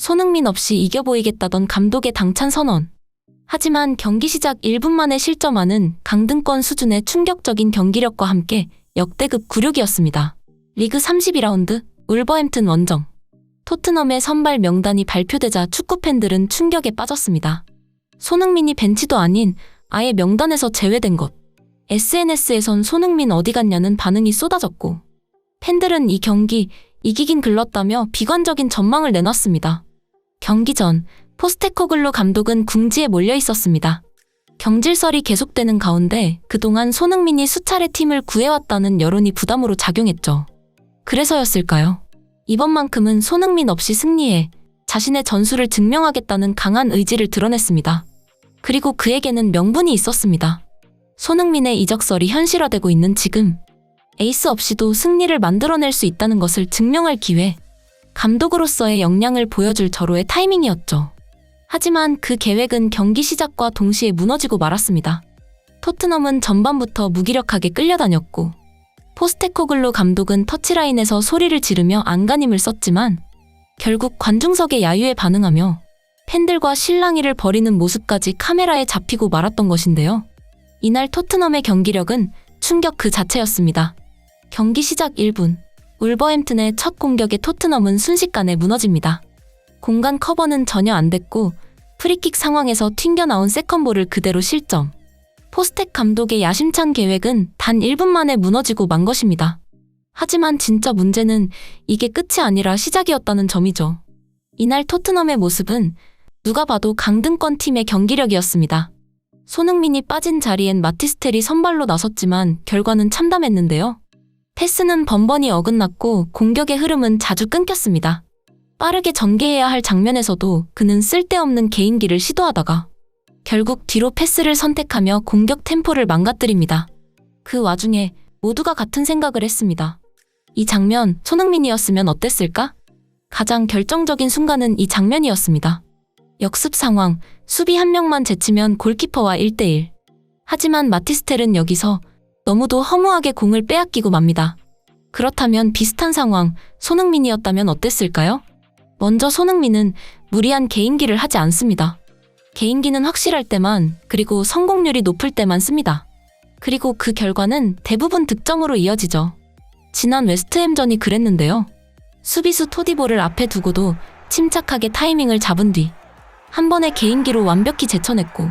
손흥민 없이 이겨 보이겠다던 감독의 당찬 선언. 하지만 경기 시작 1분 만에 실점하는 강등권 수준의 충격적인 경기력과 함께 역대급 굴욕이었습니다. 리그 32라운드 울버햄튼 원정. 토트넘의 선발 명단이 발표되자 축구팬들은 충격에 빠졌습니다. 손흥민이 벤치도 아닌 아예 명단에서 제외된 것. SNS에선 손흥민 어디 갔냐는 반응이 쏟아졌고, 팬들은 이 경기 이기긴 글렀다며 비관적인 전망을 내놨습니다. 경기 전 포스테코글루 감독은 궁지에 몰려 있었습니다. 경질설이 계속되는 가운데 그동안 손흥민이 수차례 팀을 구해왔다는 여론이 부담으로 작용했죠. 그래서였을까요? 이번만큼은 손흥민 없이 승리해 자신의 전술을 증명하겠다는 강한 의지를 드러냈습니다. 그리고 그에게는 명분이 있었습니다. 손흥민의 이적설이 현실화되고 있는 지금, 에이스 없이도 승리를 만들어낼 수 있다는 것을 증명할 기회, 감독으로서의 역량을 보여줄 절호의 타이밍이었죠. 하지만 그 계획은 경기 시작과 동시에 무너지고 말았습니다. 토트넘은 전반부터 무기력하게 끌려다녔고, 포스테코글루 감독은 터치라인에서 소리를 지르며 안간힘을 썼지만 결국 관중석의 야유에 반응하며 팬들과 실랑이를 벌이는 모습까지 카메라에 잡히고 말았던 것인데요. 이날 토트넘의 경기력은 충격 그 자체였습니다. 경기 시작 1분, 울버햄튼의 첫 공격에 토트넘은 순식간에 무너집니다. 공간 커버는 전혀 안 됐고 프리킥 상황에서 튕겨나온 세컨볼을 그대로 실점. 포스텍 감독의 야심찬 계획은 단 1분 만에 무너지고 만 것입니다. 하지만 진짜 문제는 이게 끝이 아니라 시작이었다는 점이죠. 이날 토트넘의 모습은 누가 봐도 강등권 팀의 경기력이었습니다. 손흥민이 빠진 자리엔 마티스텔이 선발로 나섰지만 결과는 참담했는데요. 패스는 번번이 어긋났고 공격의 흐름은 자주 끊겼습니다. 빠르게 전개해야 할 장면에서도 그는 쓸데없는 개인기를 시도하다가 결국 뒤로 패스를 선택하며 공격 템포를 망가뜨립니다. 그 와중에 모두가 같은 생각을 했습니다. 이 장면, 손흥민이었으면 어땠을까? 가장 결정적인 순간은 이 장면이었습니다. 역습 상황, 수비 한 명만 제치면 골키퍼와 1대1. 하지만 마티스텔은 여기서 너무도 허무하게 공을 빼앗기고 맙니다. 그렇다면 비슷한 상황, 손흥민이었다면 어땠을까요? 먼저 손흥민은 무리한 개인기를 하지 않습니다. 개인기는 확실할 때만, 그리고 성공률이 높을 때만 씁니다. 그리고 그 결과는 대부분 득점으로 이어지죠. 지난 웨스트햄전이 그랬는데요. 수비수 토디보를 앞에 두고도 침착하게 타이밍을 잡은 뒤 한 번의 개인기로 완벽히 제쳐냈고,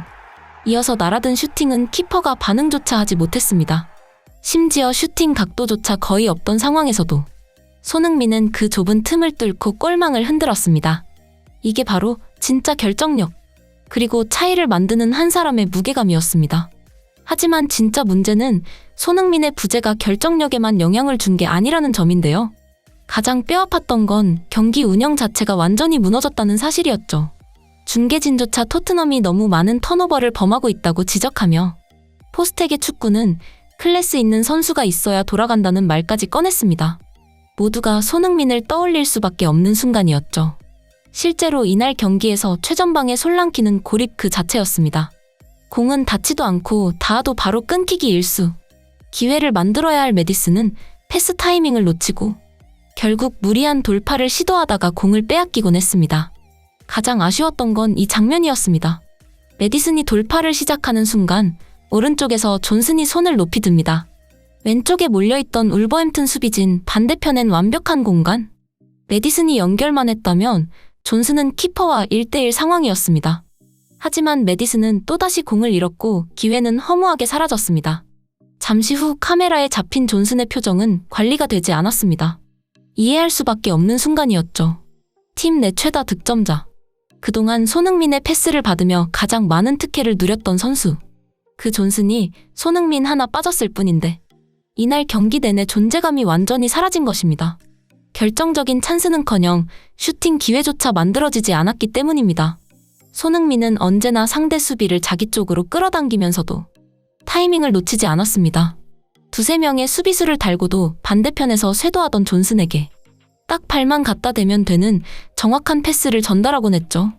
이어서 날아든 슈팅은 키퍼가 반응조차 하지 못했습니다. 심지어 슈팅 각도조차 거의 없던 상황에서도 손흥민은 그 좁은 틈을 뚫고 골망을 흔들었습니다. 이게 바로 진짜 결정력, 그리고 차이를 만드는 한 사람의 무게감이었습니다. 하지만 진짜 문제는 손흥민의 부재가 결정력에만 영향을 준 게 아니라는 점인데요. 가장 뼈아팠던 건 경기 운영 자체가 완전히 무너졌다는 사실이었죠. 중계진조차 토트넘이 너무 많은 턴오버를 범하고 있다고 지적하며 포스텍의 축구는 클래스 있는 선수가 있어야 돌아간다는 말까지 꺼냈습니다. 모두가 손흥민을 떠올릴 수밖에 없는 순간이었죠. 실제로 이날 경기에서 최전방에 솔랑키는 고립 그 자체였습니다. 공은 닿지도 않고 닿아도 바로 끊기기 일수. 기회를 만들어야 할 메디슨은 패스 타이밍을 놓치고 결국 무리한 돌파를 시도하다가 공을 빼앗기곤 했습니다. 가장 아쉬웠던 건 이 장면이었습니다. 메디슨이 돌파를 시작하는 순간 오른쪽에서 존슨이 손을 높이 듭니다. 왼쪽에 몰려있던 울버햄튼 수비진 반대편엔 완벽한 공간. 메디슨이 연결만 했다면 존슨은 키퍼와 1대1 상황이었습니다. 하지만 메디슨은 또다시 공을 잃었고 기회는 허무하게 사라졌습니다. 잠시 후 카메라에 잡힌 존슨의 표정은 관리가 되지 않았습니다. 이해할 수밖에 없는 순간이었죠. 팀 내 최다 득점자. 그동안 손흥민의 패스를 받으며 가장 많은 특혜를 누렸던 선수. 그 존슨이 손흥민 하나 빠졌을 뿐인데 이날 경기 내내 존재감이 완전히 사라진 것입니다. 결정적인 찬스는커녕 슈팅 기회조차 만들어지지 않았기 때문입니다. 손흥민은 언제나 상대 수비를 자기 쪽으로 끌어당기면서도 타이밍을 놓치지 않았습니다. 두세 명의 수비수를 달고도 반대편에서 쇄도하던 존슨에게 딱 발만 갖다 대면 되는 정확한 패스를 전달하곤 했죠.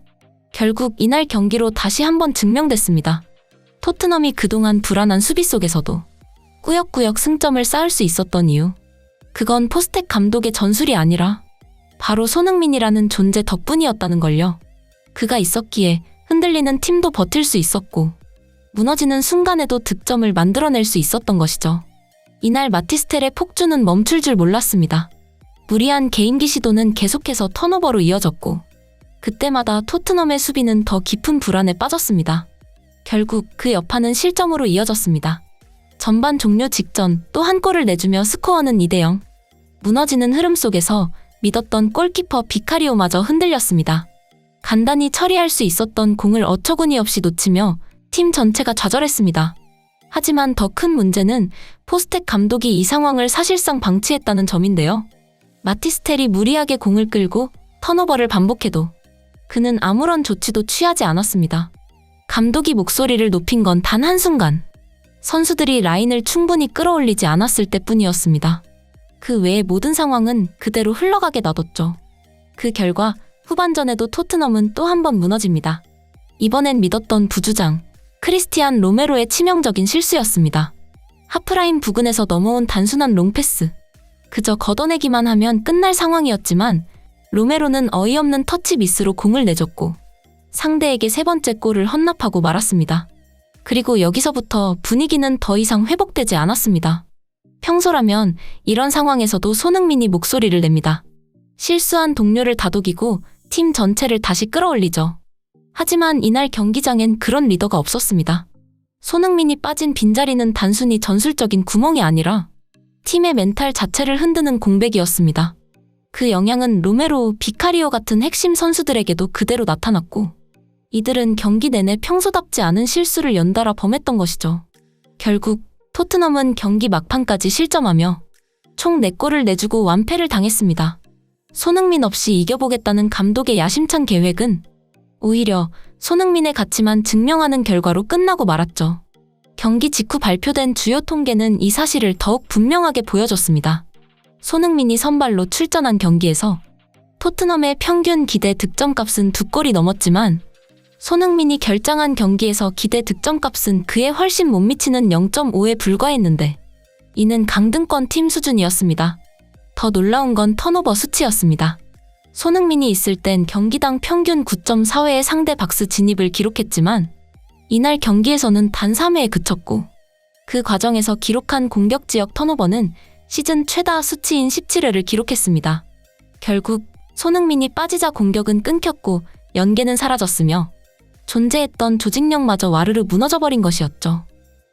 결국 이날 경기로 다시 한번 증명됐습니다. 토트넘이 그동안 불안한 수비 속에서도 꾸역꾸역 승점을 쌓을 수 있었던 이유. 그건 포스텍 감독의 전술이 아니라 바로 손흥민이라는 존재 덕분이었다는 걸요. 그가 있었기에 흔들리는 팀도 버틸 수 있었고 무너지는 순간에도 득점을 만들어낼 수 있었던 것이죠. 이날 마티스텔의 폭주는 멈출 줄 몰랐습니다. 무리한 개인기 시도는 계속해서 턴오버로 이어졌고 그때마다 토트넘의 수비는 더 깊은 불안에 빠졌습니다. 결국 그 여파는 실점으로 이어졌습니다. 전반 종료 직전 또 한 골을 내주며 스코어는 2대0. 무너지는 흐름 속에서 믿었던 골키퍼 비카리오마저 흔들렸습니다. 간단히 처리할 수 있었던 공을 어처구니 없이 놓치며 팀 전체가 좌절했습니다. 하지만 더 큰 문제는 포스텍 감독이 이 상황을 사실상 방치했다는 점인데요. 마티스텔이 무리하게 공을 끌고 턴오버를 반복해도 그는 아무런 조치도 취하지 않았습니다. 감독이 목소리를 높인 건 단 한순간. 선수들이 라인을 충분히 끌어올리지 않았을 때뿐이었습니다. 그 외의 모든 상황은 그대로 흘러가게 놔뒀죠. 그 결과 후반전에도 토트넘은 또 한 번 무너집니다. 이번엔 믿었던 부주장 크리스티안 로메로의 치명적인 실수였습니다. 하프라인 부근에서 넘어온 단순한 롱패스. 그저 걷어내기만 하면 끝날 상황이었지만 로메로는 어이없는 터치 미스로 공을 내줬고 상대에게 세 번째 골을 헌납하고 말았습니다. 그리고 여기서부터 분위기는 더 이상 회복되지 않았습니다. 평소라면 이런 상황에서도 손흥민이 목소리를 냅니다. 실수한 동료를 다독이고 팀 전체를 다시 끌어올리죠. 하지만 이날 경기장엔 그런 리더가 없었습니다. 손흥민이 빠진 빈자리는 단순히 전술적인 구멍이 아니라 팀의 멘탈 자체를 흔드는 공백이었습니다. 그 영향은 로메로, 비카리오 같은 핵심 선수들에게도 그대로 나타났고 이들은 경기 내내 평소답지 않은 실수를 연달아 범했던 것이죠. 결국 토트넘은 경기 막판까지 실점하며 총 4골을 내주고 완패를 당했습니다. 손흥민 없이 이겨보겠다는 감독의 야심찬 계획은 오히려 손흥민의 가치만 증명하는 결과로 끝나고 말았죠. 경기 직후 발표된 주요 통계는 이 사실을 더욱 분명하게 보여줬습니다. 손흥민이 선발로 출전한 경기에서 토트넘의 평균 기대 득점값은 2골이 넘었지만 손흥민이 결장한 경기에서 기대 득점값은 그에 훨씬 못 미치는 0.5에 불과했는데 이는 강등권 팀 수준이었습니다. 더 놀라운 건 턴오버 수치였습니다. 손흥민이 있을 땐 경기당 평균 9.4회의 상대 박스 진입을 기록했지만 이날 경기에서는 단 3회에 그쳤고 그 과정에서 기록한 공격 지역 턴오버는 시즌 최다 수치인 17회를 기록했습니다. 결국 손흥민이 빠지자 공격은 끊겼고 연계는 사라졌으며 존재했던 조직력마저 와르르 무너져버린 것이었죠.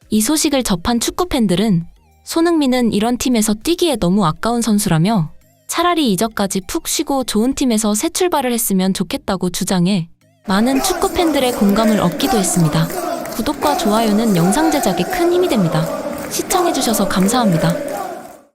이 소식을 접한 축구팬들은 손흥민은 이런 팀에서 뛰기에 너무 아까운 선수라며 차라리 이적까지 푹 쉬고 좋은 팀에서 새 출발을 했으면 좋겠다고 주장해 많은 축구팬들의 공감을 얻기도 했습니다. 구독과 좋아요는 영상 제작에 큰 힘이 됩니다. 시청해주셔서 감사합니다.